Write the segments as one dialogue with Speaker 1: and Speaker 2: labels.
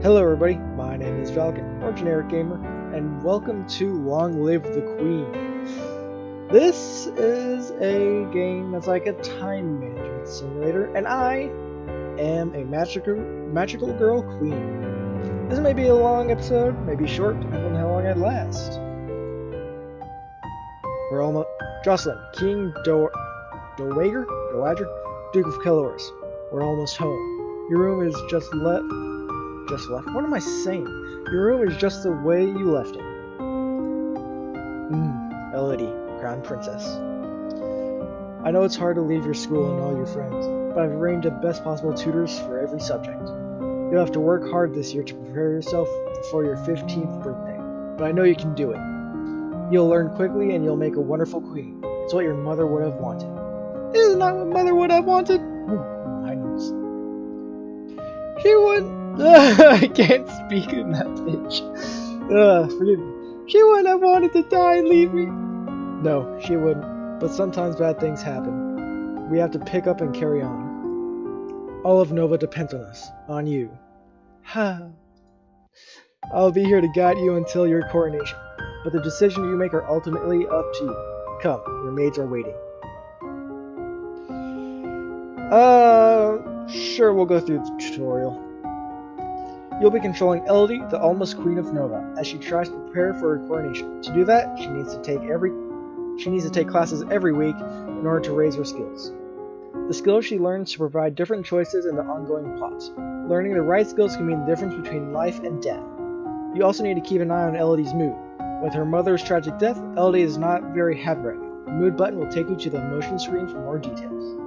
Speaker 1: Hello everybody, my name is Falcon, or Generic Gamer, and welcome to Long Live the Queen. This is a game that's like a time management simulator, and I am a magical girl queen. This may be a long episode, maybe short, depending on how long it lasts. We're almost... Jocelyn, King Dowager, Duke of Kelloris. We're almost home. Your room is just left. What am I saying? Your room is just the way you left it. Elodie, Crown Princess. I know it's hard to leave your school and all your friends, but I've arranged the best possible tutors for every subject. You'll have to work hard this year to prepare yourself for your 15th birthday, but I know you can do it. You'll learn quickly and you'll make a wonderful queen. It's what your mother would have wanted. It is not what mother would have wanted. I know. She wouldn't. I can't speak in that pitch. Forgive me. She wouldn't have wanted to die and leave me. No, she wouldn't. But sometimes bad things happen. We have to pick up and carry on. All of Nova depends on us. On you. Ha. I'll be here to guide you until your coronation. But the decisions you make are ultimately up to you. Come, your maids are waiting. Sure, we'll go through the tutorial. You'll be controlling Elodie, the almost Queen of Nova, as she tries to prepare for her coronation. To do that, she needs to take classes every week in order to raise her skills. The skills she learns to provide different choices in the ongoing plot. Learning the right skills can mean the difference between life and death. You also need to keep an eye on Elodie's mood. With her mother's tragic death, Elodie is not very happy right now. The mood button will take you to the emotion screen for more details.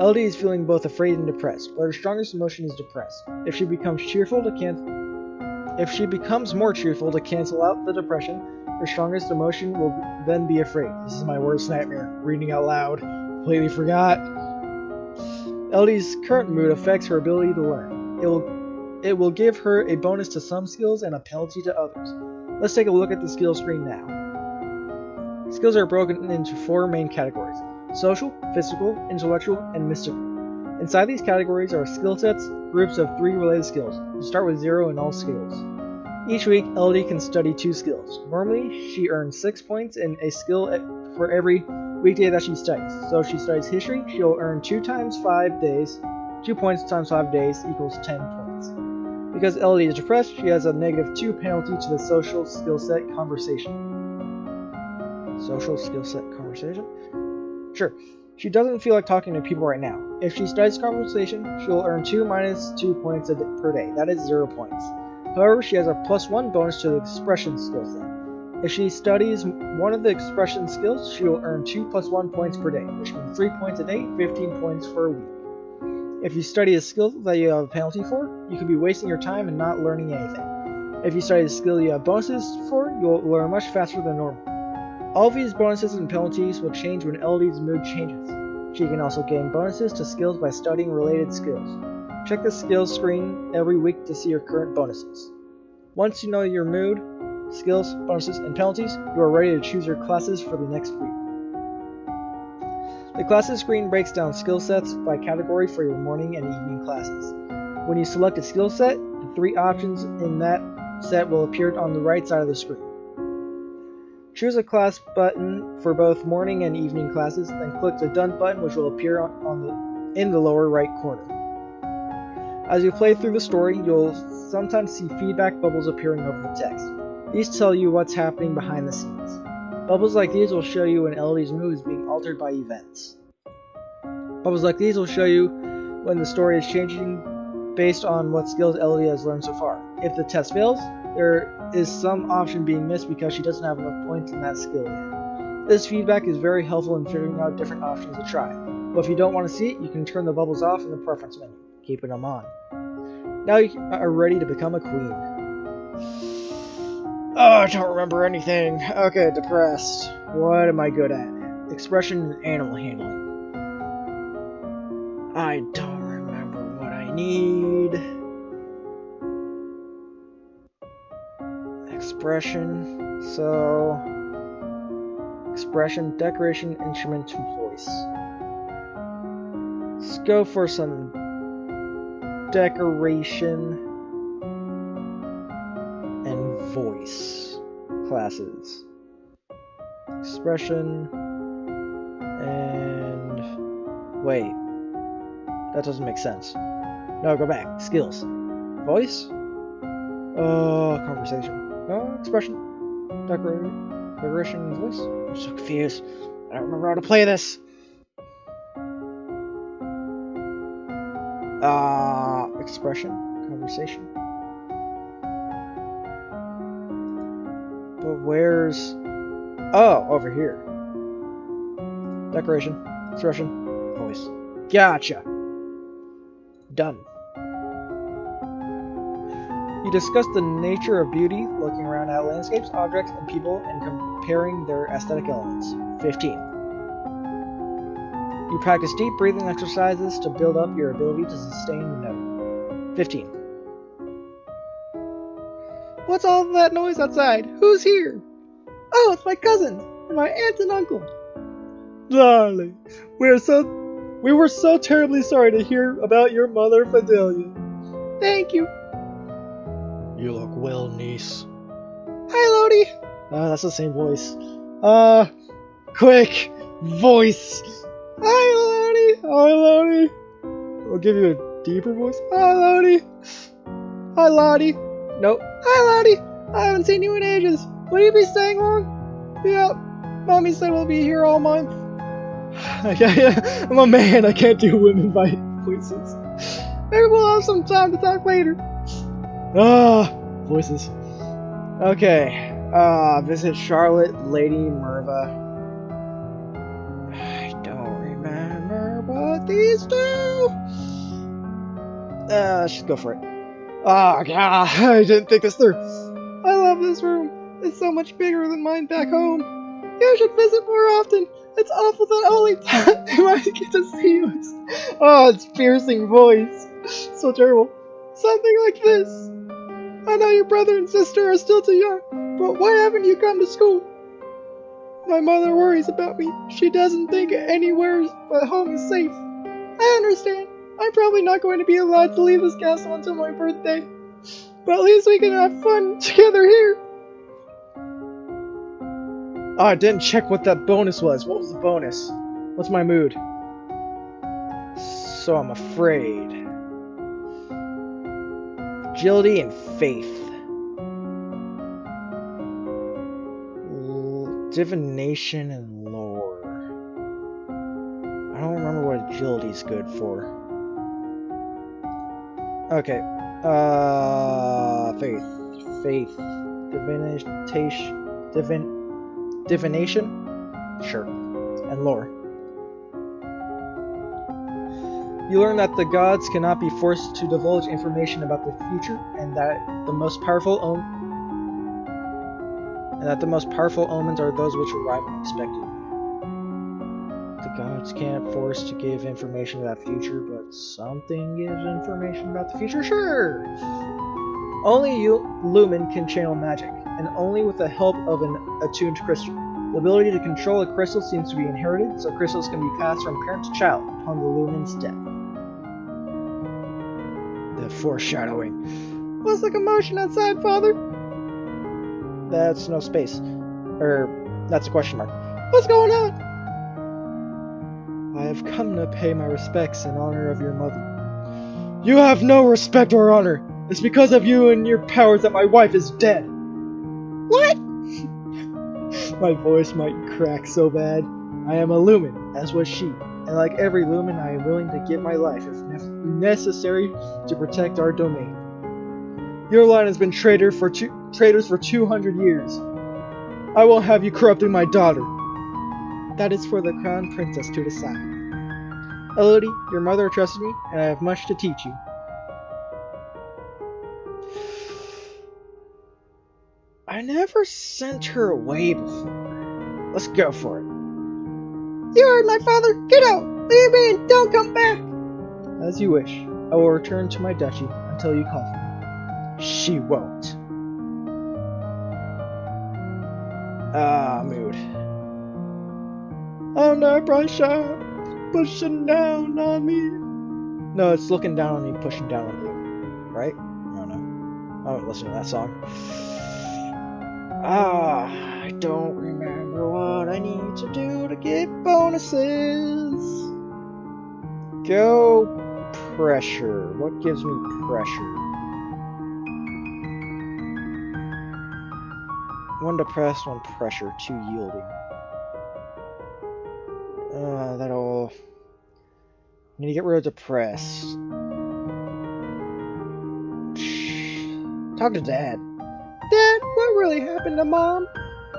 Speaker 1: Elodie is feeling both afraid and depressed, but her strongest emotion is depressed. If she becomes more cheerful to cancel out the depression, her strongest emotion will then be afraid. This is my worst nightmare. Reading out loud. Completely forgot. Elodie's current mood affects her ability to learn. It will give her a bonus to some skills and a penalty to others. Let's take a look at the skill screen now. Skills are broken into 4 main categories: social, physical, intellectual, and mystical. Inside these categories are skill sets, groups of 3 related skills. You start with 0 in all skills. Each week, Elodie can study 2 skills. Normally, she earns 6 points in a skill for every weekday that she studies. So if she studies history, she'll earn 2 times 5 days. 2 points times 5 days equals 10 points. Because Elodie is depressed, she has a -2 penalty to the social skill set conversation. Social skill set conversation? Sure, she doesn't feel like talking to people right now. If she studies conversation, she'll earn 2 minus 2 points per day. That is 0 points. However, she has a +1 bonus to the expression skill set. If she studies one of the expression skills, she will earn 2 + 1 points per day, which means 3 points a day, 15 points for a week. If you study a skill that you have a penalty for, you could be wasting your time and not learning anything. If you study a skill you have bonuses for, you'll learn much faster than normal. All of these bonuses and penalties will change when Elodie's mood changes. She can also gain bonuses to skills by studying related skills. Check the skills screen every week to see your current bonuses. Once you know your mood, skills, bonuses, and penalties, you are ready to choose your classes for the next week. The classes screen breaks down skill sets by category for your morning and evening classes. When you select a skill set, the 3 options in that set will appear on the right side of the screen. Choose a class button for both morning and evening classes, then click the Done button, which will appear in the lower right corner. As you play through the story, you'll sometimes see feedback bubbles appearing over the text. These tell you what's happening behind the scenes. Bubbles like these will show you when Elodie's mood is being altered by events. Bubbles like these will show you when the story is changing based on what skills Elodie has learned so far. If the test fails, there is some option being missed because she doesn't have enough points in that skill yet. This feedback is very helpful in figuring out different options to try. But if you don't want to see it, you can turn the bubbles off in the preference menu, keeping them on. Now you are ready to become a queen. Oh, I don't remember anything. Okay, depressed. What am I good at? Expression and animal handling. I don't remember what I need. Expression. So... expression, decoration, instrument, and voice. Let's go for some decoration, and voice classes. Expression, and wait, that doesn't make sense. No, go back. Skills. Voice? Conversation. Expression. Decoration, voice? I'm so confused. I don't remember how to play this. Expression. Conversation. But where's... Oh, over here. Decoration. Expression. Voice. Gotcha. Done. You discuss the nature of beauty, looking around at landscapes, objects, and people, and comparing their aesthetic elements. 15. You practice deep breathing exercises to build up your ability to sustain the note. 15. What's all that noise outside? Who's here? Oh, it's my cousins, and my aunt and uncle. Darling, we were so terribly sorry to hear about your mother, Fidelia. Thank you. You look well, niece. Hi, Lodi. That's the same voice. Quick, voice. Hi, Lodi. Hi, Lodi. I'll give you a deeper voice. Hi, Lodi. Hi, Lodi. Nope. Hi, Lodi. I haven't seen you in ages. Will you be staying long? Yeah. Mommy said we'll be here all month. I'm a man. I can't do women voices. Maybe we'll have some time to talk later. Voices. Okay. Visit Charlotte, Lady Merva. I don't remember what these do. Let's just go for it. Oh, God. I didn't think this through. I love this room. It's so much bigger than mine back home. You should visit more often. It's awful that only time I get to see you. Oh, it's piercing voice. So terrible. Something like this. I know your brother and sister are still too young, but why haven't you come to school? My mother worries about me. She doesn't think anywhere but home is safe. I understand. I'm probably not going to be allowed to leave this castle until my birthday. But at least we can have fun together here. Oh, I didn't check what that bonus was. What was the bonus? What's my mood? So I'm afraid. Agility and faith. Divination and lore. I don't remember what agility's good for. Okay. Faith. Divination? Sure. And lore. You learn that the gods cannot be forced to divulge information about the future, and that the most powerful omens are those which arrive unexpectedly. The gods can't force to give information about the future, but something gives information about the future? Sure! Only Lumen can channel magic, and only with the help of an attuned crystal. The ability to control a crystal seems to be inherited, so crystals can be passed from parent to child upon the Lumen's death. The foreshadowing. What's the commotion outside, Father? That's no space. That's a question mark. What's going on? I have come to pay my respects in honor of your mother. You have no respect or honor. It's because of you and your powers that my wife is dead. What? My voice might crack so bad. I am a Lumen, as was she. And like every Lumen, I am willing to give my life, if necessary, to protect our domain. Your line has been traitors for 200 years. I won't have you corrupting my daughter. That is for the Crown Princess to decide. Elodie, your mother trusted me, and I have much to teach you. I never sent her away before. Let's go for it. You heard my father! Get out! Leave me and don't come back! As you wish. I will return to my duchy until you call for me. She won't. Mood. Under pressure, pushing down on me. No, it's looking down on you, pushing down on you. Right? No, no. I don't listen to that song. I don't remember what I need to do to get bonuses. Go pressure. What gives me pressure? 1 depressed, 1 pressure, 2 yielding. That'll... I need to get rid of depressed. Talk to Dad. Dad, what really happened to Mom?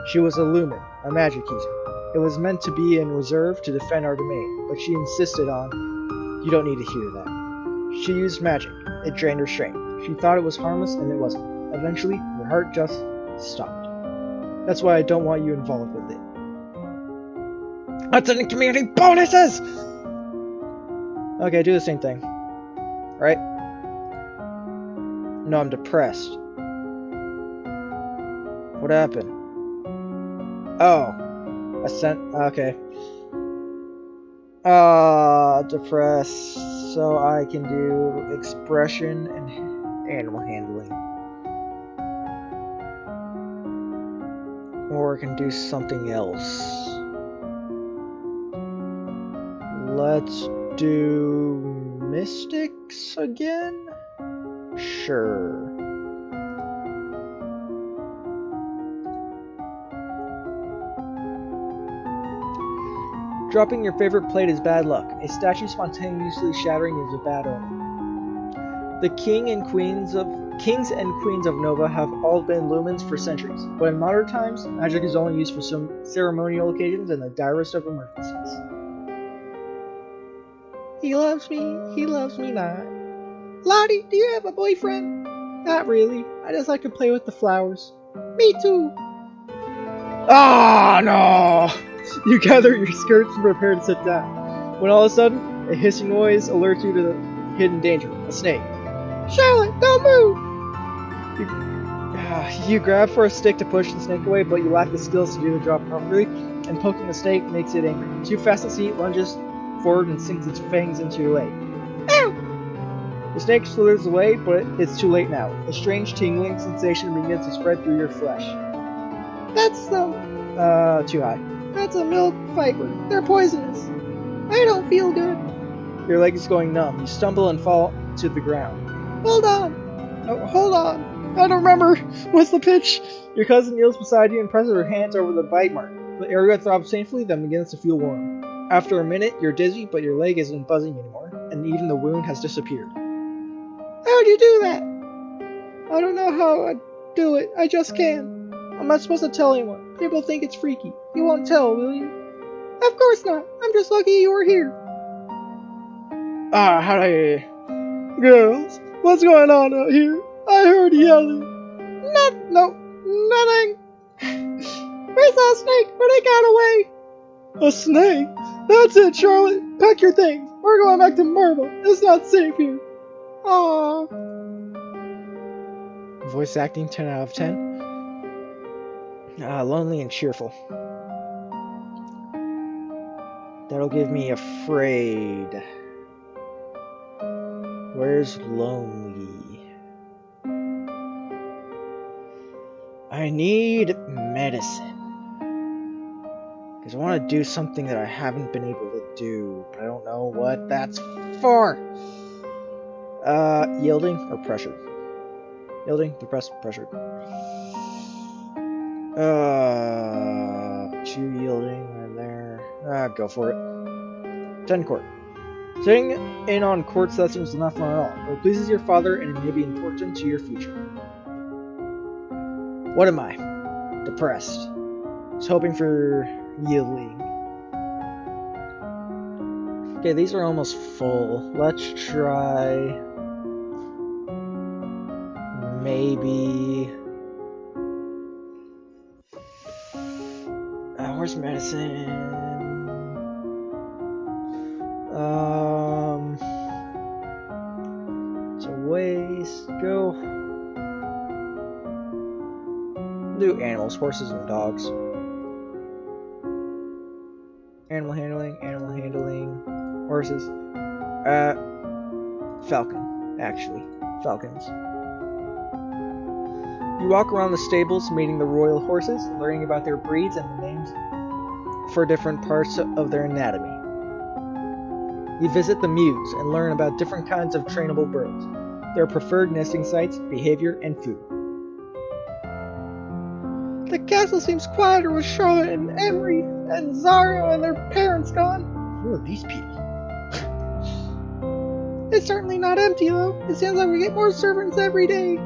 Speaker 1: She was a lumen, a magic user. It was meant to be in reserve to defend our domain, but she insisted on, you don't need to hear that. She used magic. It drained her strength. She thought it was harmless, and it wasn't. Eventually, her heart just stopped. That's why I don't want you involved with it. That's in community bonuses! Okay, do the same thing. Right? No, I'm depressed. What happened? Oh. Okay. Depressed. So I can do expression and animal handling. Or I can do something else. Let's do mystics again? Sure. Dropping your favorite plate is bad luck. A statue spontaneously shattering is a bad omen. The kings and queens of Nova have all been lumens for centuries, but in modern times, magic is only used for some ceremonial occasions and the direst of emergencies. He loves me not. Lottie, do you have a boyfriend? Not really. I just like to play with the flowers. Me too. Ah, no! You gather your skirts and prepare to sit down. When all of a sudden, a hissing noise alerts you to the hidden danger, a snake. Charlotte, don't move! You grab for a stick to push the snake away, but you lack the skills to do the job properly, and poking the snake makes it angry. Too fast to see, it lunges forward and sinks its fangs into your leg. Ow! The snake slithers away, but it's too late now. A strange tingling sensation begins to spread through your flesh. That's too high. That's a milk viper. They're poisonous. I don't feel good. Your leg is going numb. You stumble and fall to the ground. Hold on. No, hold on. I don't remember. What's the pitch? Your cousin kneels beside you and presses her hands over the bite mark. The area throbs painfully, then begins to feel warm. After a minute, you're dizzy, but your leg isn't buzzing anymore, and even the wound has disappeared. How'd you do that? I don't know how I'd do it. I just can. I'm not supposed to tell anyone. People think it's freaky. You won't tell, will you? Of course not. I'm just lucky you were here. How'd I... Girls, what's going on out here? I heard yelling. Nothing. We saw a snake, but it got away. A snake? That's it, Charlotte. Pack your things. We're going back to Marble. It's not safe here. Aww. Voice acting 10 out of 10. Lonely and cheerful. That'll give me afraid. Where's lonely? I need medicine. Because I want to do something that I haven't been able to do, but I don't know what that's for. Yielding or pressure? Yielding, depressed, pressure. 2 yielding right there. Go for it. 10 court. Sitting in on courts that seems not fun at all, but it pleases your father and it may be important to your future. What am I? Depressed. Just hoping for yielding. Okay, these are almost full. Let's try... maybe... where's medicine? So waste, go. Do animals, horses and dogs. Animal handling, horses. Falcon, actually. Falcons. You walk around the stables, meeting the royal horses, learning about their breeds and the names for different parts of their anatomy. You visit the mews and learn about different kinds of trainable birds, their preferred nesting sites, behavior, and food. The castle seems quieter with Charlotte and Emery and Zara and their parents gone. Who are these people? It's certainly not empty, though. It seems like we get more servants every day.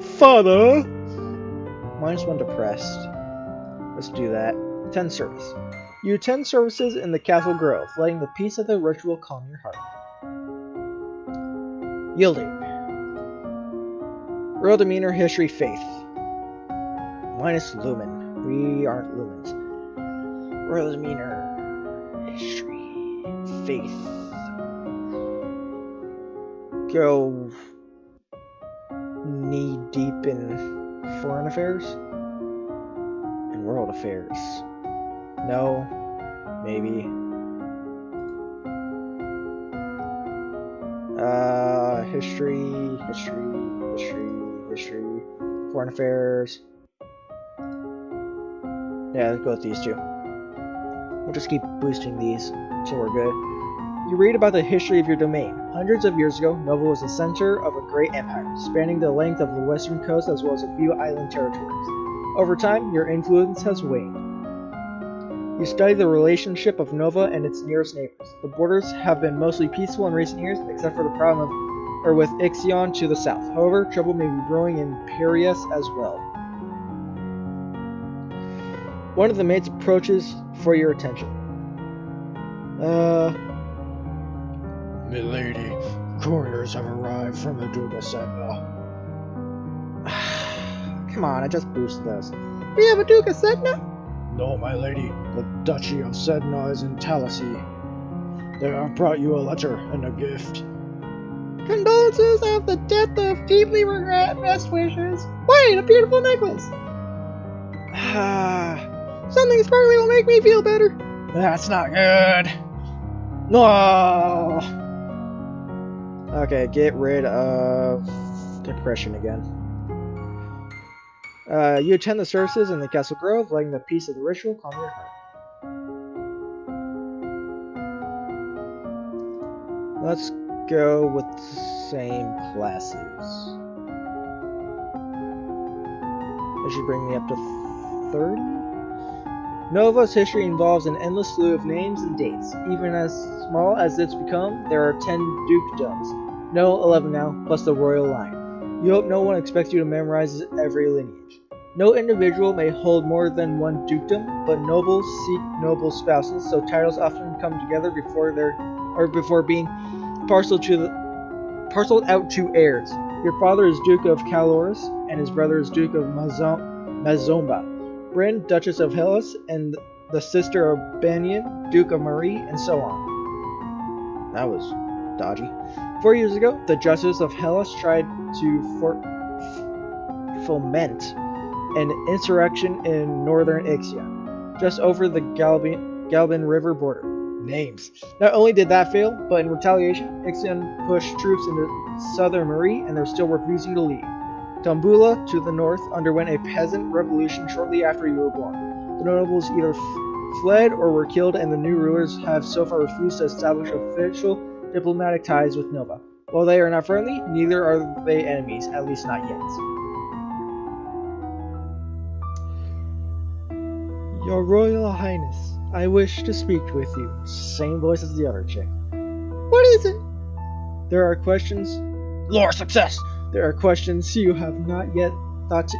Speaker 1: Father! -1 depressed. Let's do that. Attend service. You attend services in the castle grove, letting the peace of the ritual calm your heart. Yielding. Royal demeanor, history, faith. -lumen. We aren't lumens. Royal demeanor, history, faith. Go knee deep in foreign affairs and world affairs. No, maybe. History, foreign affairs. Yeah, let's go with these two. We'll just keep boosting these until we're good. You read about the history of your domain. Hundreds of years ago, Nova was the center of a great empire, spanning the length of the western coast as well as a few island territories. Over time, your influence has waned. You study the relationship of Nova and its nearest neighbors. The borders have been mostly peaceful in recent years, except for the problem with Ixion to the south. However, trouble may be brewing in Piraeus as well. One of the maids approaches for your attention.
Speaker 2: Milady, couriers have arrived from the Duke of Sedna.
Speaker 1: Come on, I just boosted those. We have a Duke of Sedna?
Speaker 2: No, my lady, the Duchy of Sedna is in Talasy. They have brought you a letter and a gift.
Speaker 1: Condolences of the death of deeply regret best wishes. Wait, a beautiful necklace! Something sparkly will make me feel better.
Speaker 2: That's not good. No.
Speaker 1: Okay, get rid of depression again. You attend the services in the Castle Grove, letting the peace of the ritual calm your heart. Let's go with the same classes. That should bring me up to 30? Nova's history involves an endless slew of names and dates. Even as small as it's become, there are 10 dukedoms. No, 11 now, plus the royal line. You hope no one expects you to memorize every lineage. No individual may hold more than one dukedom, but nobles seek noble spouses, so titles often come together before being parceled out to heirs. Your father is Duke of Caloris, and his brother is Duke of Mazomba. Bryn, Duchess of Hellas, and the sister of Banyan, Duke of Marie, and so on. That was dodgy. 4 years ago, the Justice of Hellas tried to foment an insurrection in northern Ixion, just over the Galban River border. Names. Not only did that fail, but in retaliation, Ixion pushed troops into southern Marie, and they're still refusing to leave. Tambula, to the north, underwent a peasant revolution shortly after you were born. The notables either fled or were killed, and the new rulers have so far refused to establish official diplomatic ties with Nova. While they are not friendly, neither are they enemies, at least not yet. Your Royal Highness, I wish to speak with you. Same voice as the other chick. What is it? There are questions.
Speaker 2: Lore success!
Speaker 1: There are questions you have not yet thought to.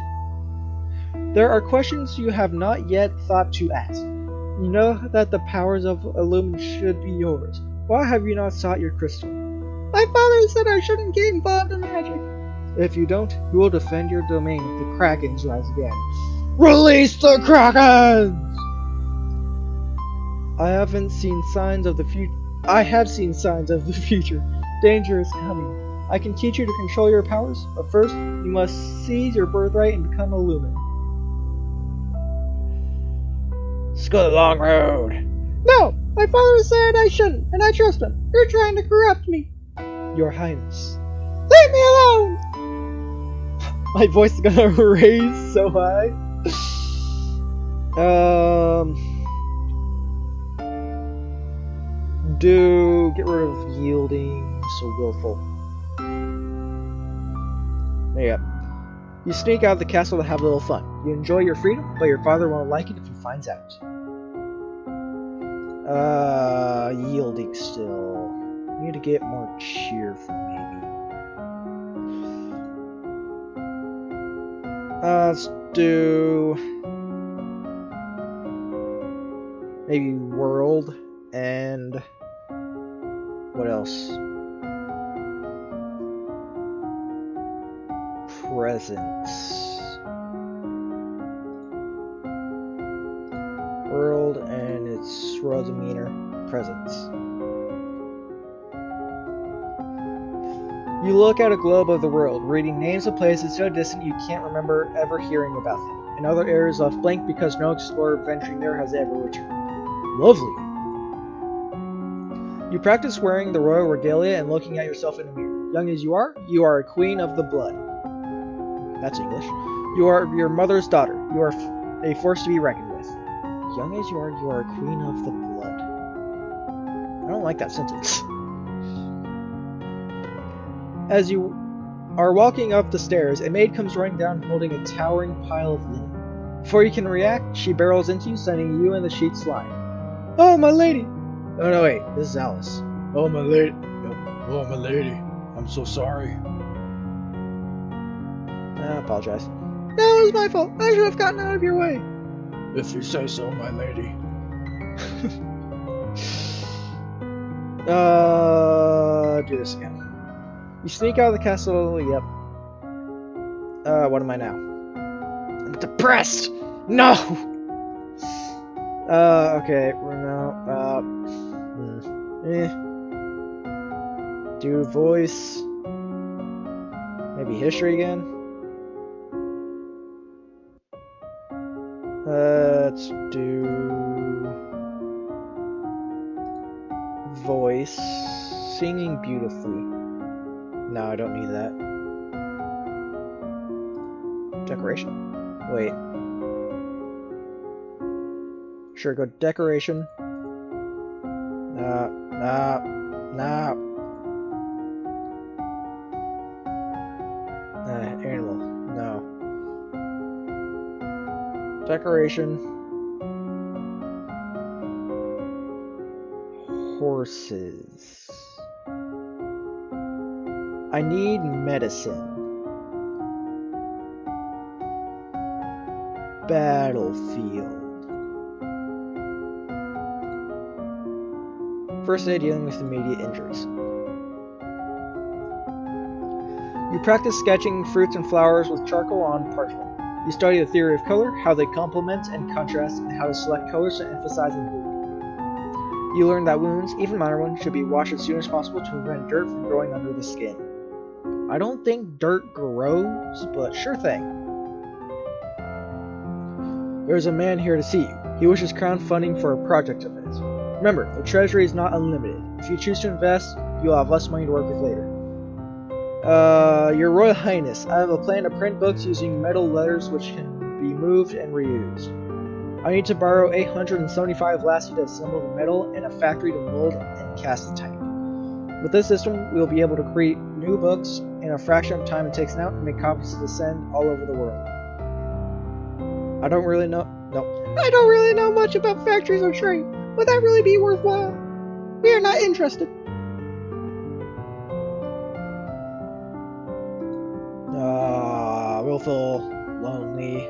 Speaker 1: There are questions you have not yet thought to ask. You know that the powers of Illumine should be yours. Why have you not sought your crystal? My father said I shouldn't get involved in magic. If you don't, you will defend your domain if the Krakens rise again. Release the Krakens! I have seen signs of the future. Danger is coming. I can teach you to control your powers, but first, you must seize your birthright and become a lumen.
Speaker 2: Let's go the long road.
Speaker 1: No! My father said I shouldn't, and I trust him. You're trying to corrupt me. Your Highness. Leave me alone! My voice is gonna raise so high. Get rid of yielding, so willful. Yeah. You sneak out of the castle to have a little fun. You enjoy your freedom, but your father won't like it if he finds out. Yielding still. Need to get more cheerful, maybe. Let's do maybe world and what else? Presence. World and its royal demeanor. Presence. You look at a globe of the world, reading names of places so distant you can't remember ever hearing about them, and other areas left blank because no explorer venturing there has ever returned. Lovely. You practice wearing the royal regalia and looking at yourself in a mirror. Young as you are a queen of the blood. That's English. You are your mother's daughter. You are a force to be reckoned with. Young as you are a queen of the blood. I don't like that sentence. As you are walking up the stairs, a maid comes running down holding a towering pile of linen. Before you can react, she barrels into you, sending you and the sheets flying. Oh, my lady! Oh, no, wait. This is Alice.
Speaker 2: Oh, my lady. Oh, my lady. I'm so sorry.
Speaker 1: I apologize. No, it was my fault. I should have gotten out of your way.
Speaker 2: If you say so, my lady.
Speaker 1: Do this again. You sneak out of the castle, yep. What am I now? I'm depressed! No! Okay, no, Do voice. Maybe history again? Let's do voice. Singing beautifully. No, I don't need that. Decoration? Wait. Sure, go decoration. No. Animal. No. Decoration. Horses. I need medicine. Battlefield. First aid dealing with immediate injuries. You practice sketching fruits and flowers with charcoal on parchment. You study the theory of color, how they complement and contrast, and how to select colors to emphasize and mood. You learn that wounds, even minor ones, should be washed as soon as possible to prevent dirt from growing under the skin. I don't think dirt grows, but sure thing. There's a man here to see you. He wishes crowdfunding for a project of his. Remember, the treasury is not unlimited. If you choose to invest, you'll have less money to work with later. Your Royal Highness, I have a plan to print books using metal letters which can be moved and reused. I need to borrow 875 lassie to assemble the metal and a factory to mold and cast the type. With this system, we will be able to create new books in a fraction of time it takes now and make copies to send all over the world. I don't really know much about factories or trade. Would that really be worthwhile? We are not interested. Willful, lonely.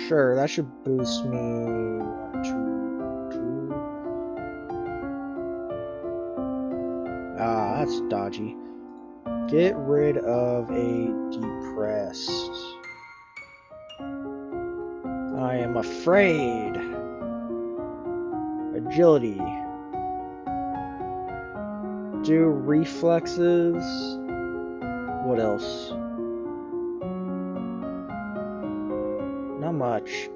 Speaker 1: Sure, that should boost me. 1, 2, 2. That's dodgy. Get rid of a depressed. I am afraid. Agility. Do reflexes. What else? Not much.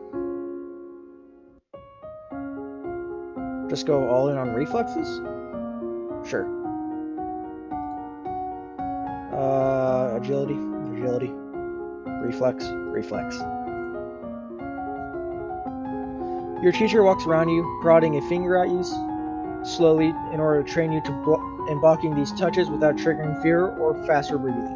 Speaker 1: Just go all in on reflexes? Sure. Agility, agility, reflex, reflex. Your teacher walks around you, prodding a finger at you slowly in order to train you in blocking these touches without triggering fear or faster breathing.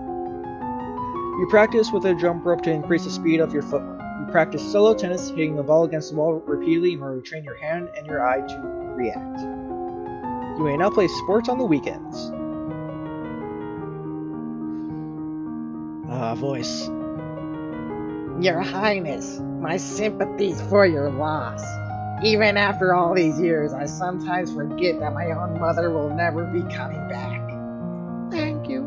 Speaker 1: You practice with a jump rope to increase the speed of your footwork. You practice solo tennis, hitting the ball against the wall repeatedly in order to train your hand and your eye to react. You may now play sports on the weekends. Voice.
Speaker 3: Your Highness, my sympathies for your loss. Even after all these years, I sometimes forget that my own mother will never be coming back. Thank you.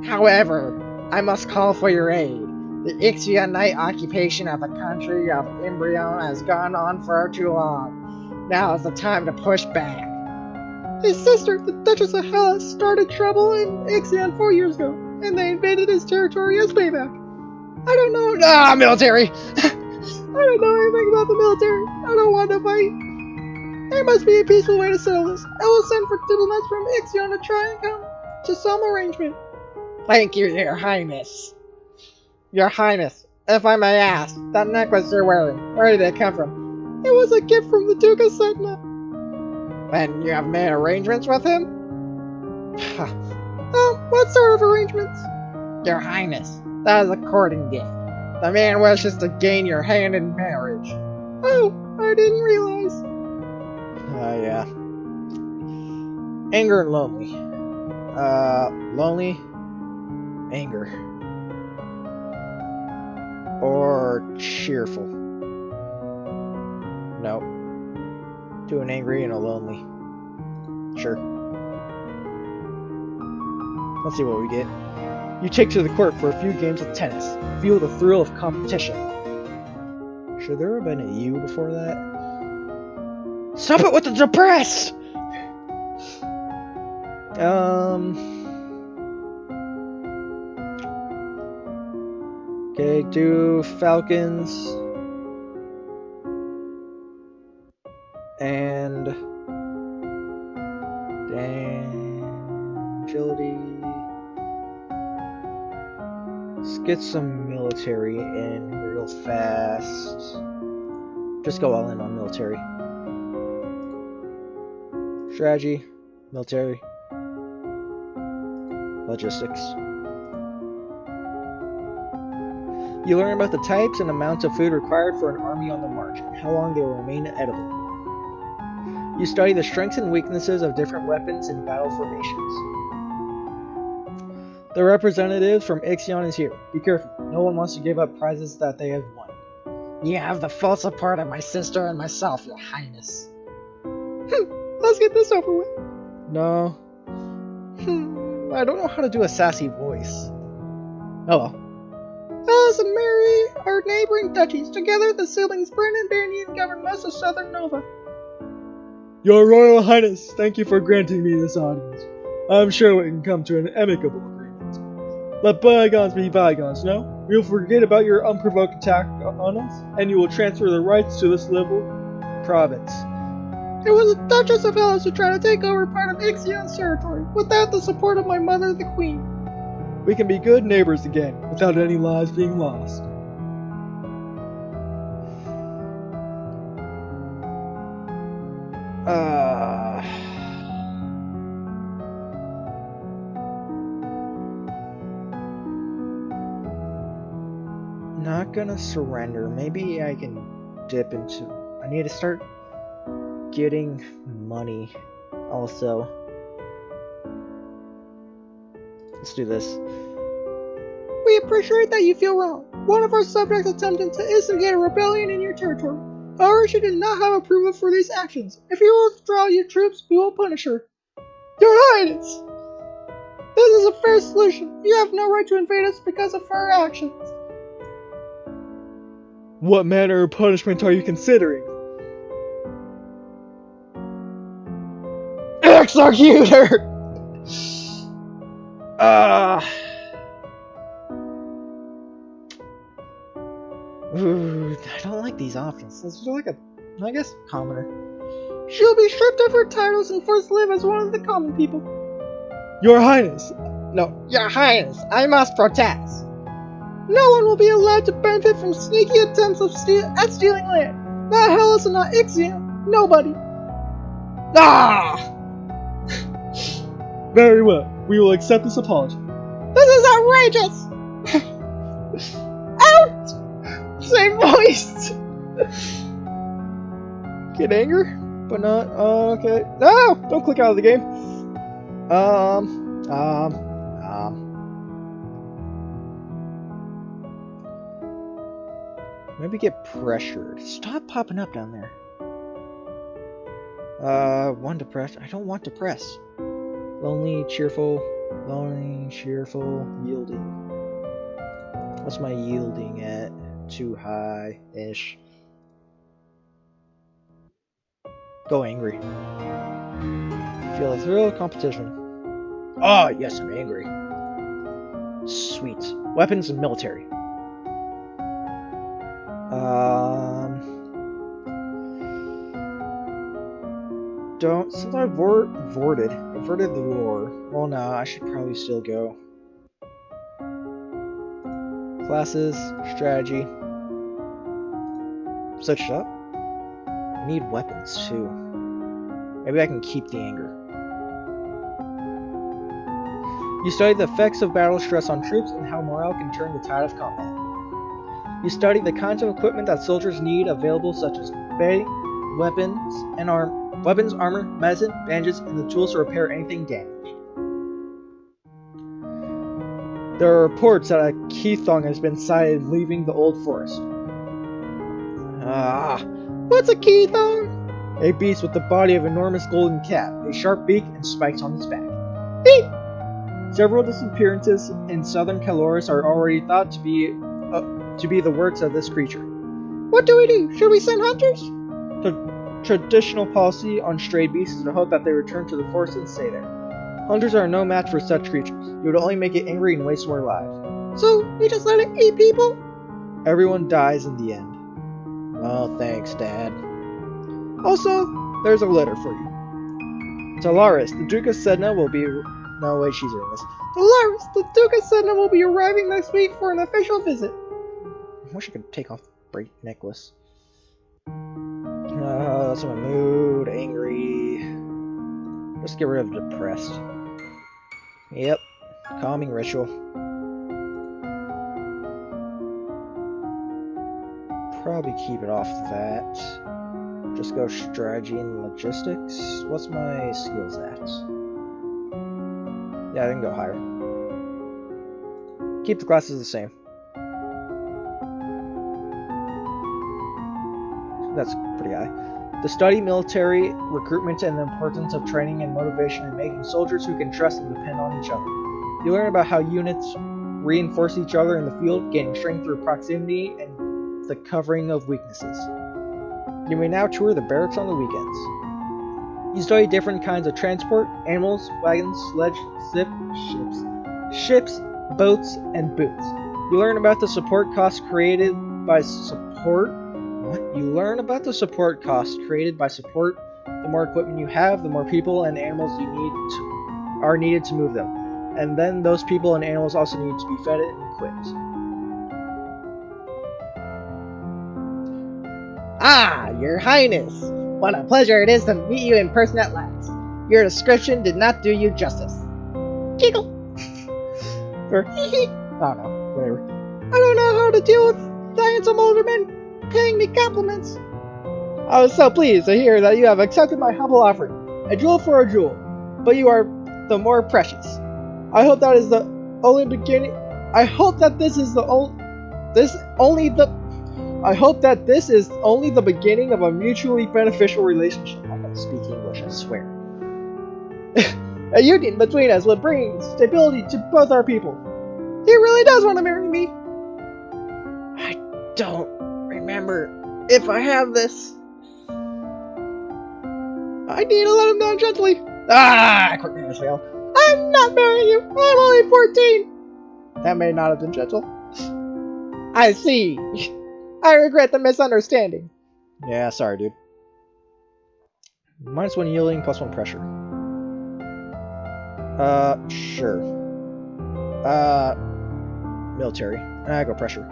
Speaker 3: However, I must call for your aid. The Ixionite occupation of the country of Embryon has gone on far too long. Now is the time to push back. His sister, the Duchess of Hellas, started trouble in Ixion 4 years ago, and they invaded his territory as payback. I don't know. Military! I don't know anything about the military. I don't want to fight. There must be a peaceful way to settle this. I will send for diplomats from Ixion to try and come to some arrangement. Thank you, Your Highness. Your Highness, if I may ask, that necklace you're wearing, where did it come from? It was a gift from the Duke of Setna. Then you have made arrangements with him? Oh, what sort of arrangements? Your Highness, that is a courting gift. The man wishes to gain your hand in marriage. Oh, I didn't realize.
Speaker 1: Yeah. Anger and lonely. Lonely, anger. Or cheerful. No. Do an angry and a lonely. Sure. Let's see what we get. You take to the court for a few games of tennis. Feel the thrill of competition. Should there have been a U before that? Stop it with the depressed! Okay, do Falcons. And agility. Let's get some military in real fast. Just go all in on military. Strategy, military, logistics. You learn about the types and amounts of food required for an army on the march, and how long they will remain edible. You study the strengths and weaknesses of different weapons and battle formations. The representative from Ixion is here. Be careful. No one wants to give up prizes that they have won.
Speaker 3: You have the full support of my sister and myself, Your Highness. Let's get this over with.
Speaker 1: No. I don't know how to do a sassy voice. Oh well.
Speaker 3: Alice and Mary are neighboring duchies. Together, the siblings Bryn and Banyan govern most of southern Nova.
Speaker 2: Your Royal Highness, thank you for granting me this audience. I'm sure we can come to an amicable agreement. Let bygones be bygones, no? We'll forget about your unprovoked attack on us, and you will transfer the rights to this little province.
Speaker 3: It was the Duchess of Hellas who tried to take over part of Ixion's territory, without the support of my mother, the Queen.
Speaker 2: We can be good neighbors again, without any lives being lost.
Speaker 1: Not gonna surrender. Maybe I can dip into... I need to start getting money also. Let's do this.
Speaker 3: We appreciate that you feel wrong. One of our subjects attempted to instigate a rebellion in your territory. However, she did not have approval for these actions. If you will withdraw your troops, we will punish her. Your Highness! This is a fair solution. You have no right to invade us because of her actions.
Speaker 2: What manner of punishment are you considering?
Speaker 3: Executor!
Speaker 1: Ooh, I don't like these options. This is like a, I guess, commoner. She'll be stripped of her titles and forced to live as one of the common people.
Speaker 2: Your Highness!
Speaker 3: No, Your Highness, I must protest.
Speaker 1: No one will be allowed to benefit from sneaky attempts at stealing land. Not Hellas and not Ixion. Nobody.
Speaker 3: Ah!
Speaker 2: Very well. We will accept this apology.
Speaker 1: This is outrageous! Out! Same voice! Get angry, but not. Okay. No! Don't click out of the game. Maybe get pressured. Stop popping up down there. One depressed. I don't want depressed. Lonely, cheerful, yielding. What's my yielding at? Too high-ish. Go angry. Feel a thrill of competition. Ah, yes, I'm angry. Sweet. Weapons and military. Since I inverted the war. Well, no, I should probably still go. Classes, strategy. Switch it up. I need weapons too. Maybe I can keep the anger. You study the effects of battle stress on troops and how morale can turn the tide of combat. You study the kinds of equipment that soldiers need available, such as bedding, weapons, armor, medicine, bandages, and the tools to repair anything damaged. There are reports that a Keithong has been sighted leaving the old forest. What's a Keithong? A beast with the body of an enormous golden cat, a sharp beak, and spikes on its back. Beep! Several disappearances in southern Caloris are already thought to be the works of this creature. What do we do? Should we send hunters? The traditional policy on stray beasts is to hope that they return to the forest and stay there. Hunters are no match for such creatures. You would only make it angry and waste more lives. So, we just let it eat people? Everyone dies in the end. Oh, thanks, Dad. Also, there's a letter for you. Talaris, the Duke of Sedna will be... No, wait, she's doing this. Talaris, the Duke of Sedna will be arriving next week for an official visit. I wish I could take off the break necklace. That's my mood. Angry. Let's get rid of depressed. Yep. Calming ritual. Probably keep it off that. Just go strategy and logistics. What's my skills at? Yeah, I can go higher. Keep the classes the same. That's pretty high. To study military recruitment and the importance of training and motivation in making soldiers who can trust and depend on each other. You learn about how units reinforce each other in the field, gaining strength through proximity and the covering of weaknesses. You may now tour the barracks on the weekends. You study different kinds of transport, animals, wagons, sledge, ships, boats, and boots. You learn about the support costs created by support. You learn about the support costs created by support. The more equipment you have, the more people and animals are needed to move them. And then those people and animals also need to be fed and equipped.
Speaker 3: Ah, Your Highness! What a pleasure it is to meet you in person at last. Your description did not do you justice. Giggle!
Speaker 1: Or hee. Oh no, whatever. I don't know how to deal with handsome older men paying me compliments. I was so pleased to hear that you have accepted my humble offering. A jewel for a jewel, but you are the more precious. I hope that is the only beginning. I hope that this is only the beginning of a mutually beneficial relationship. I can speak English, I swear. A union between us will bring stability to both our people. He really does want to marry me. I don't remember if I have this. I need to let him down gently. Quick marriage fail. I'm not marrying you. I'm only 14. That may not have been gentle. I see. I regret the misunderstanding. Yeah, sorry, dude. -1 yielding, +1 pressure. Sure. Military. I go pressure.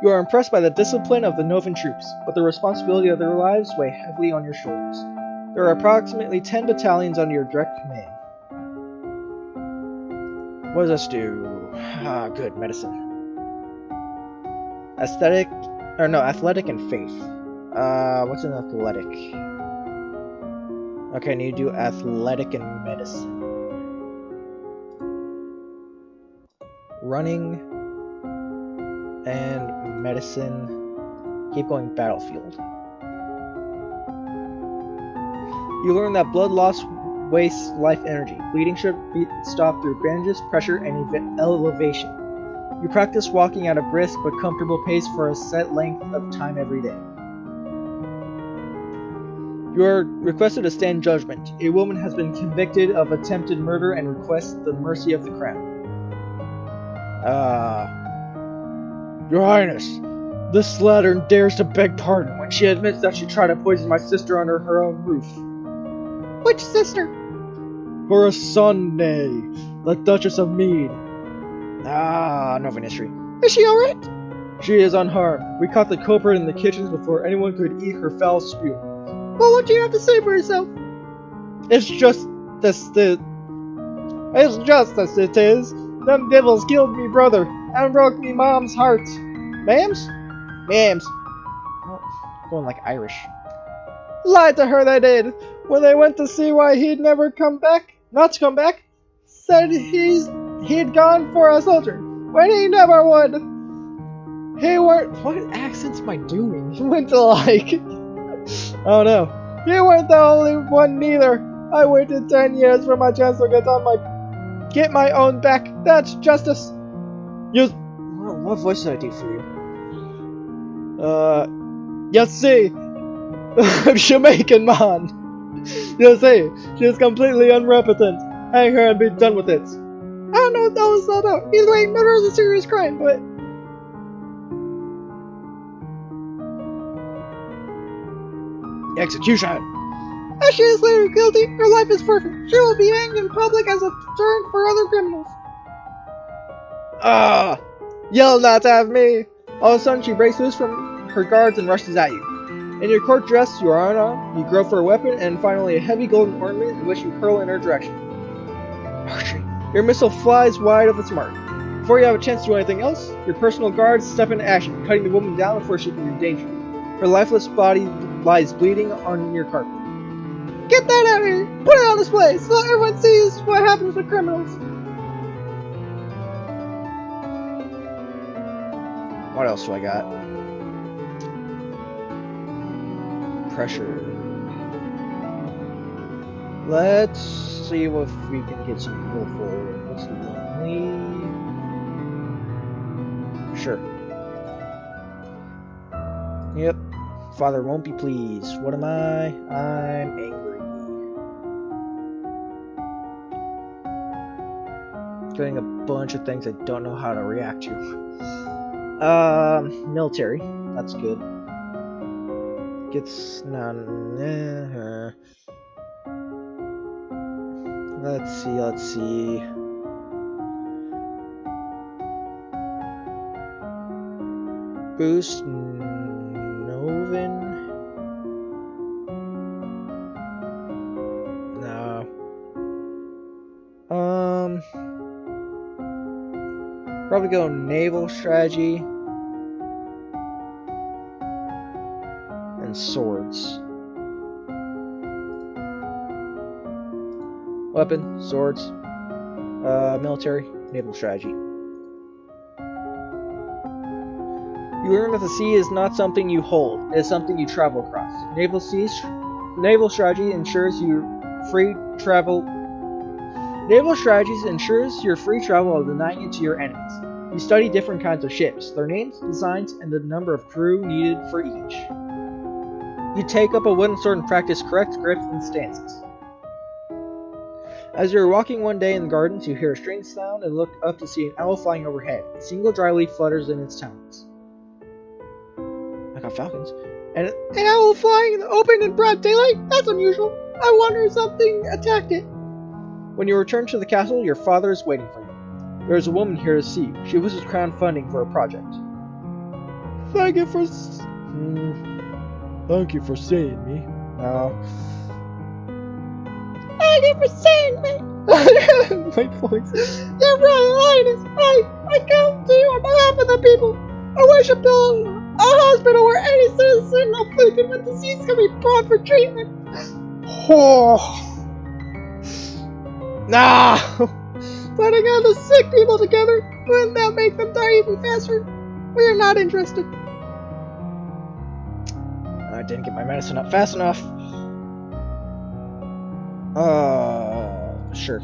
Speaker 1: You are impressed by the discipline of the Novan troops, but the responsibility of their lives weigh heavily on your shoulders. There are approximately 10 battalions under your direct command. What does this do? Good, medicine. Athletic and faith. What's an athletic? Okay, I need to do athletic and medicine. Running and medicine. Keep going battlefield. You learn that blood loss wastes life energy. Bleeding should be stopped through bandages, pressure, and elevation. You practice walking at a brisk but comfortable pace for a set length of time every day. You are requested to stand judgment. A woman has been convicted of attempted murder and requests the mercy of the crown.
Speaker 2: Your Highness, this slattern dares to beg pardon when she admits that she tried to poison my sister under her own roof.
Speaker 3: Which sister?
Speaker 2: Sunday, the Duchess of Mead.
Speaker 1: Novan history.
Speaker 3: Is she alright?
Speaker 2: She is unharmed. We caught the culprit in the kitchens before anyone could eat her foul spew.
Speaker 3: Well, what do you have to say for yourself?
Speaker 2: It's just as it is. Them devils killed me brother and broke me mom's heart.
Speaker 1: Mams? Oh, going like Irish.
Speaker 2: Lied to her they did. When they went to see why he'd never come back, said he'd gone for a soldier, when he never would. He weren't...
Speaker 1: What accents am I doing?
Speaker 2: He went to oh no. You weren't the only one neither. I waited 10 years for my chance to get my own back. That's justice.
Speaker 1: What voice did I do for you?
Speaker 2: You see, I'm Jamaican man. You see, she is completely unrepentant. Hang her and be done with it.
Speaker 3: I don't know what that was all about. Either way, murder is a serious crime, but...
Speaker 1: Execution!
Speaker 3: As she is later guilty, her life is forfeit. She will be hanged in public as a deterrent for other criminals.
Speaker 2: You'll not have me! All of a sudden, she breaks loose from her guards and rushes at you. In your court dress, you are unarmed, you grope for a weapon, and finally a heavy golden ornament in which you hurl in her direction. Your missile flies wide of its mark. Before you have a chance to do anything else, your personal guards step into action, cutting the woman down before she can be in danger. Her lifeless body lies bleeding on your carpet.
Speaker 3: Get that out of here! Put it on display so that everyone sees what happens with criminals.
Speaker 1: What else do I got? Pressure. Let's see if we can get some people for what's the one? Sure. Yep. Father won't be pleased. What am I? I'm angry. Getting a bunch of things I don't know how to react to. Military. That's good. Gets let's see. Boost Novan. No. Probably go naval strategy and swords. Weapon, swords, military, naval strategy. You learn that the sea is not something you hold, it is something you travel across. Naval strategy ensures Naval strategies ensures your free travel while denying it to your enemies. You study different kinds of ships, their names, designs, and the number of crew needed for each. You take up a wooden sword and practice correct grips and stances. As you are walking one day in the gardens, you hear a strange sound and look up to see an owl flying overhead. A single dry leaf flutters in its talons. I got falcons.
Speaker 3: And an owl flying in the open in broad daylight? That's unusual. I wonder if something attacked it.
Speaker 1: When you return to the castle, your father is waiting for you. There is a woman here to see you. She wishes crown funding for a project.
Speaker 2: Thank you for seeing me.
Speaker 1: No.
Speaker 3: Thank you for seeing me.
Speaker 2: My voice.
Speaker 3: Your Royal Highness, I come to you on behalf of the people. I wish to build a hospital where any citizen afflicted with disease can be brought for treatment.
Speaker 1: Oh. No!
Speaker 3: Putting all the sick people together, wouldn't that make them die even faster? We are not interested.
Speaker 1: I didn't get my medicine up fast enough. Sure.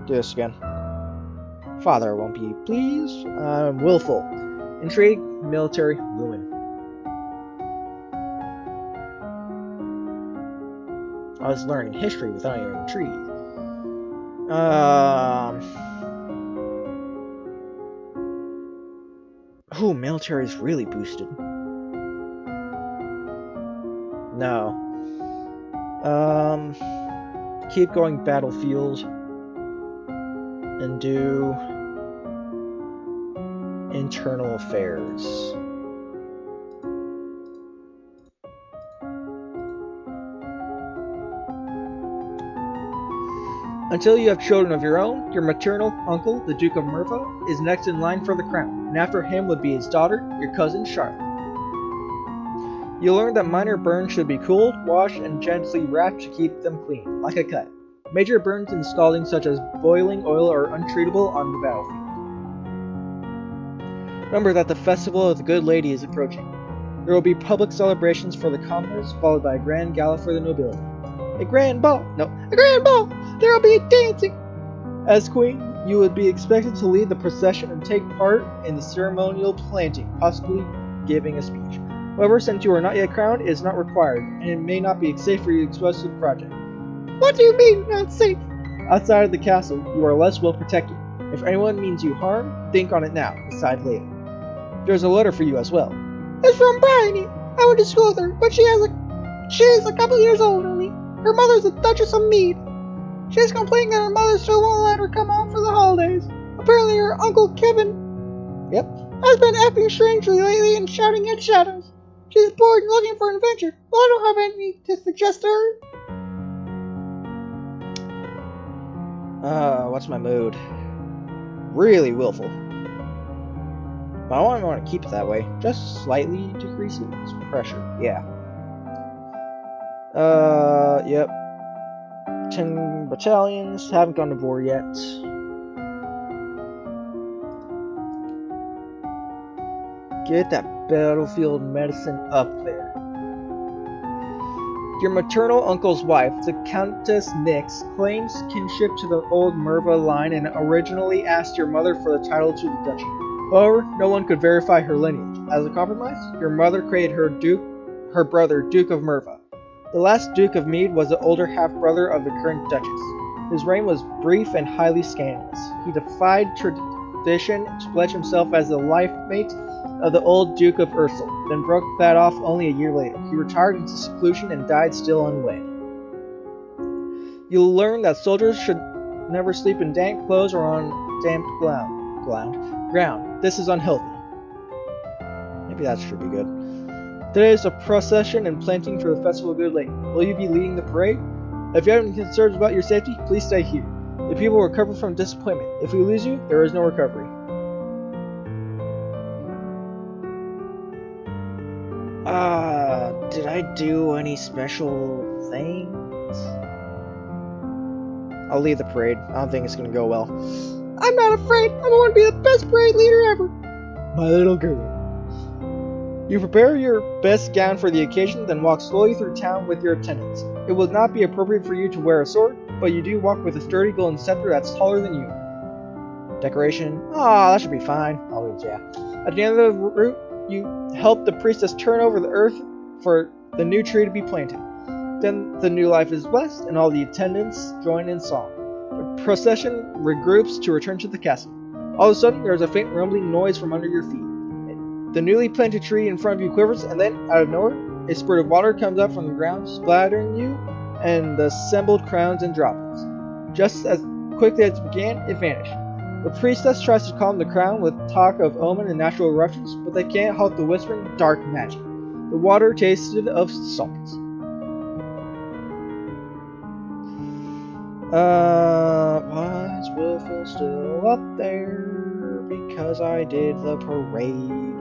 Speaker 1: Do this again. Father won't be pleased. I'm willful. Intrigue, military, ruin. I was learning history without even intrigue. Ooh, military is really boosted. No. Keep going battlefield. And do internal affairs. Until you have children of your own, your maternal uncle, the Duke of Merva, is next in line for the crown, and after him would be his daughter, your cousin Charlotte. You learn that minor burns should be cooled, washed, and gently wrapped to keep them clean, like a cut. Major burns and scalding such as boiling oil are untreatable on the battlefield. Remember that the festival of the Good Lady is approaching. There will be public celebrations for the commoners, followed by a grand gala for the nobility. A grand ball! No, a grand ball! There will be dancing! As queen, you would be expected to lead the procession and take part in the ceremonial planting, possibly giving a speech. However, since you are not yet crowned, it is not required, and it may not be safe for you to expose to the project.
Speaker 3: What do you mean, not safe?
Speaker 1: Outside of the castle, you are less well protected. If anyone means you harm, think on it now, decide later. There's a letter for you as well.
Speaker 3: It's from Bryony. I went to school with her, but she is a couple years old only. Her mother's the Duchess of Mead. She's complaining that her mother still won't let her come home for the holidays. Apparently her Uncle Kevin has been acting strangely lately and shouting at shadows. She's bored and looking for an adventure. Well, I don't have any to suggest to her.
Speaker 1: What's my mood? Really willful. But I want to keep it that way. Just slightly decreasing its pressure. Yeah. Yep. 10 battalions. Haven't gone to war yet. Get that battlefield medicine up there. Your maternal uncle's wife, the Countess Nix, claims kinship to the old Merva line and originally asked your mother for the title to the duchy. However, no one could verify her lineage. As a compromise, your mother created her brother, Duke of Merva. The last Duke of Mead was the older half-brother of the current Duchess. His reign was brief and highly scandalous. He defied tradition to pledge himself as the life mate of the old Duke of Ursel, then broke that off only a year later. He retired into seclusion and died still unwed. You'll learn that soldiers should never sleep in damp clothes or on damp ground. This is unhealthy. Maybe that should be good. Today is a procession and planting for the Festival of Good Lady. Will you be leading the parade? If you have any concerns about your safety, please stay here. The people will recover from disappointment. If we lose you, there is no recovery. Did I do any special things? I'll lead the parade. I don't think it's gonna go well.
Speaker 3: I'm not afraid. I'm going to be the best parade leader ever.
Speaker 2: My little girl.
Speaker 1: You prepare your best gown for the occasion, then walk slowly through town with your attendants. It will not be appropriate for you to wear a sword, but you do walk with a sturdy golden scepter that's taller than you. Decoration. That should be fine. Yeah. At the end of the route, you help the priestess turn over the earth for the new tree to be planted. Then the new life is blessed, and all the attendants join in song. The procession regroups to return to the castle. All of a sudden, there is a faint rumbling noise from under your feet. The newly planted tree in front of you quivers, and then, out of nowhere, a spurt of water comes up from the ground, splattering you and the assembled crowns and droplets. Just as quickly as it began, it vanished. The priestess tries to calm the crown with talk of omen and natural eruptions, but they can't halt the whispering dark magic. The water tasted of salt. Was Willful still up there? Because I did the parade.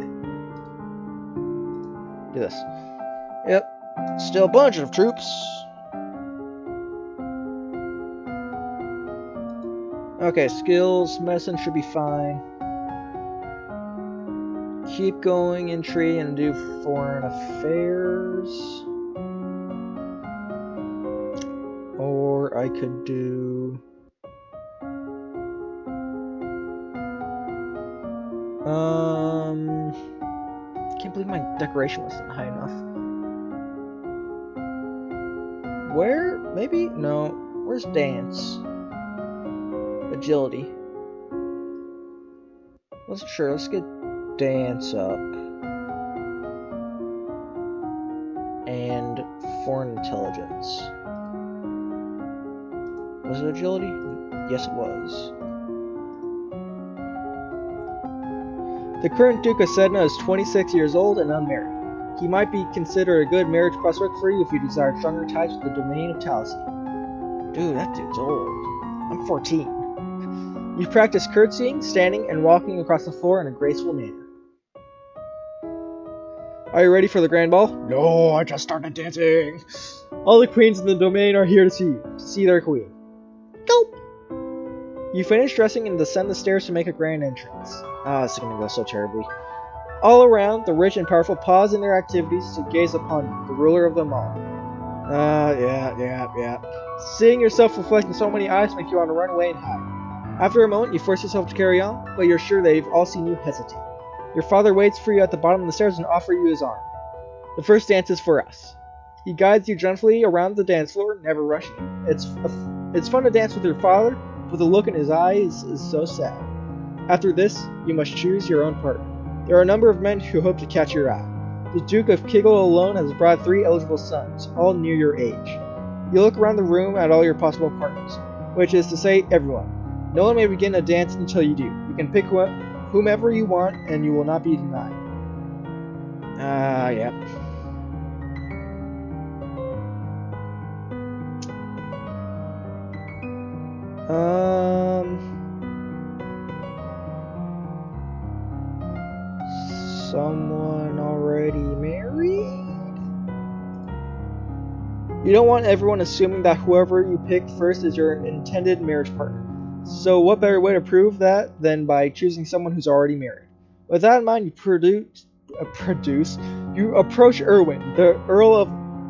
Speaker 1: Do this. Yep. Still a bunch of troops. Okay, skills, medicine should be fine. Keep going in tree and do foreign affairs. Or I could do... Can't believe my decoration wasn't high enough. Where? Maybe? No. Where's dance? Agility. Wasn't sure. Let's get dance up. And foreign intelligence. Was it agility? Yes, it was. The current Duke of Sedna is 26 years old and unmarried. He might be considered a good marriage prospect for you if you desire stronger ties with the domain of Taliesin. Dude, that dude's old. I'm 14. You practice curtsying, standing, and walking across the floor in a graceful manner. Are you ready for the grand ball?
Speaker 2: No, I just started dancing. All the queens in the domain are here to see their queen.
Speaker 1: Go! You finish dressing and descend the stairs to make a grand entrance. This is gonna go so terribly. All around, the rich and powerful pause in their activities to gaze upon you, the ruler of them all. Yeah. Seeing yourself reflected in so many eyes makes you want to run away and hide. After a moment, you force yourself to carry on, but you're sure they've all seen you hesitate. Your father waits for you at the bottom of the stairs and offers you his arm. The first dance is for us. He guides you gently around the dance floor, never rushing you. It's fun to dance with your father, but the look in his eyes is so sad. After this, you must choose your own partner. There are a number of men who hope to catch your eye. The Duke of Kiggle alone has brought 3 eligible sons, all near your age. You look around the room at all your possible partners, which is to say, everyone. No one may begin a dance until you do. You can pick whomever you want, and you will not be denied. Yep. Someone already married? You don't want everyone assuming that whoever you picked first is your intended marriage partner. So what better way to prove that than by choosing someone who's already married? With that in mind, you approach Erwin, the Earl of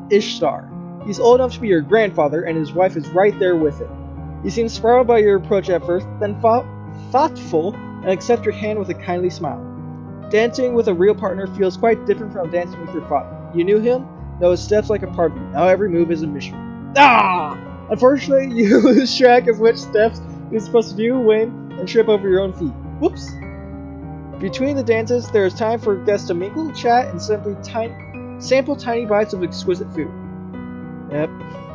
Speaker 1: Ishtar. He's old enough to be your grandfather, and his wife is right there with him. He seems startled by your approach at first, then thoughtful, and accepts your hand with a kindly smile. Dancing with a real partner feels quite different from dancing with your father. You knew him, know his steps like a part of you. Now every move is a mystery. Unfortunately, you lose track of which steps you're supposed to do, when, and trip over your own feet. Whoops! Between the dances, there is time for guests to mingle, chat, and simply sample tiny bites of exquisite food. Yep.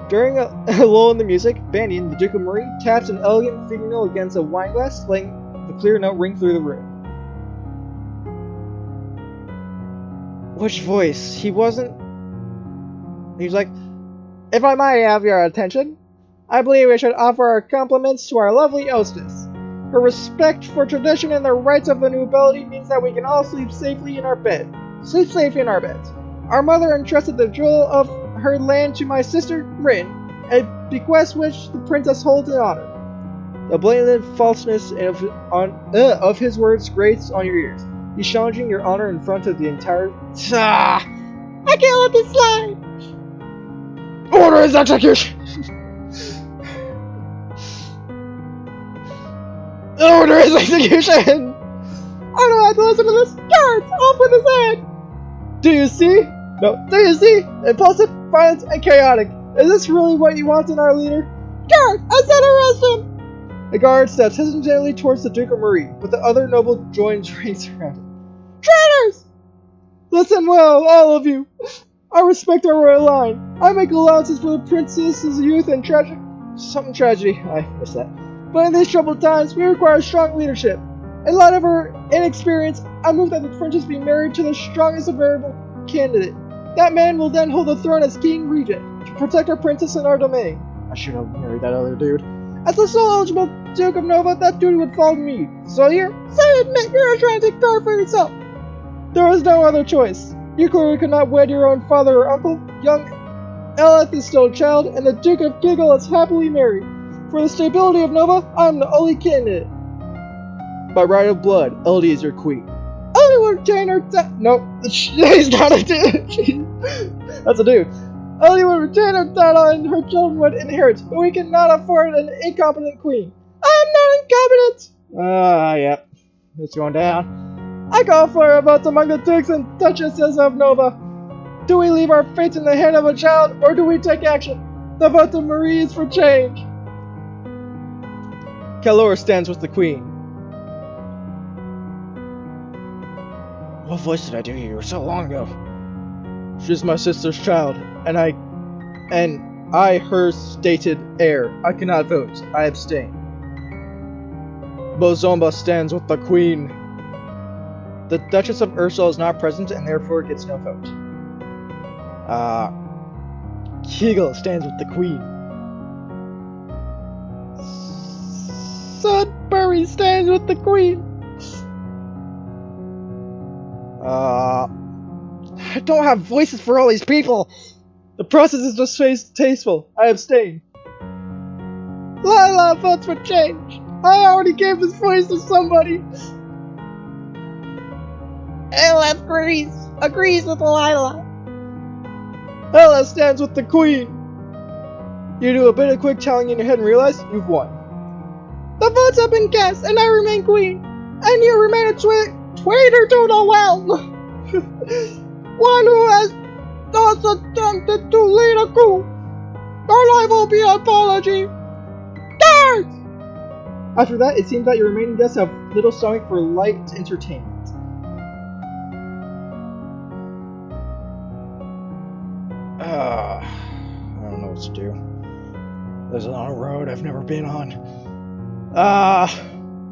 Speaker 1: During a lull in the music, Banyan, the Duke of Marie, taps an elegant fingernail against a wine glass, letting the clear note ring through the room. Which voice? He was like, if I might have your attention, I believe we should offer our compliments to our lovely hostess. Her respect for tradition and the rights of the nobility means that we can all sleep safely in our beds. Our mother entrusted the jewel of her land to my sister, Rin, a bequest which the princess holds in honor. The blatant falseness of his words grates on your ears. He's challenging your honor in front of the entire... I can't let this slide! Order his execution! Order his execution! I don't have to listen to this! Guards, open his head! Do you see? No, do you see? Impulsive, violent, and chaotic. Is this really what you want in our leader? Guard, I said arrest him! The guard steps hesitantly towards the Duke of Marie, but the other noble joins ranks around him. Traitors! Listen well, all of you!
Speaker 2: I respect our royal line. I make allowances for the princess's youth and tragedy. I missed that. But in these troubled times, we require strong leadership. In light of her inexperience, I move that the princess be married to the strongest available candidate. That man will then hold the throne as king regent to protect our princess and our domain. I should have married that other dude. As the sole eligible Duke of Nova, that duty would fall to me. So admit you're trying to take power for yourself. There is no other choice. You clearly could not wed your own father or uncle. Young Eleth is still a child, and the Duke of Giggle is happily married. For the stability of Nova, I am the only candidate. By right of blood, Elodie is your queen. Elodie will retain her Nope, he's not a dude. That's a dude. Elodie would retain her title and her children would inherit, but we cannot afford an incompetent queen. I am not incompetent! Yep. It's going down. I call for a vote among the dukes and duchesses of Nova. Do we leave our fate in the hand of a child, or do we take action? The vote of Marie is for change. Kalora stands with the queen.
Speaker 1: What voice did I do here so long ago?
Speaker 2: She's my sister's child, and I her stated heir. I cannot vote. I abstain. Bozomba stands with the queen. The Duchess of Ursula is not present and therefore gets no vote.
Speaker 1: Kegel stands with the queen.
Speaker 2: Sudbury stands with the queen.
Speaker 1: I don't have voices for all these people.
Speaker 2: The process is distasteful. I abstain. Lila votes for change. I already gave this voice to somebody.
Speaker 3: Eleth agrees with Lila.
Speaker 2: Ella stands with the queen. You do a bit of quick tallying in your head and realize you've won. The votes have been cast, and I remain queen. And you remain a traitor to the well. One who has thus attempted to lead a coup. Your life will be an apology. Start! After that, it seems that your remaining guests have little stomach for light entertainment.
Speaker 1: I don't know what to do. There's a long road I've never been on.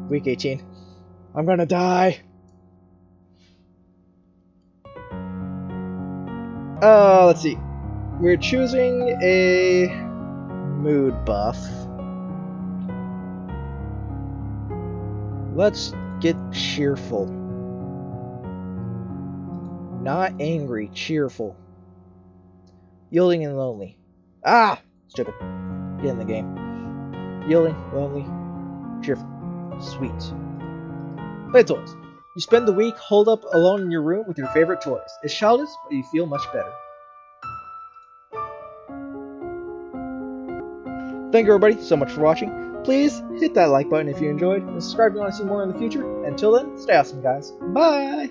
Speaker 1: Week 18. I'm gonna die. Let's see. We're choosing a mood buff. Let's get cheerful. Not angry, cheerful. Yielding and lonely. Stupid. Get in the game. Yielding, lonely, cheerful, sweet. Play toys. You spend the week holed up alone in your room with your favorite toys. It's childish, but you feel much better. Thank you everybody so much for watching. Please hit that like button if you enjoyed, and subscribe if you want to see more in the future. Until then, stay awesome guys. Bye!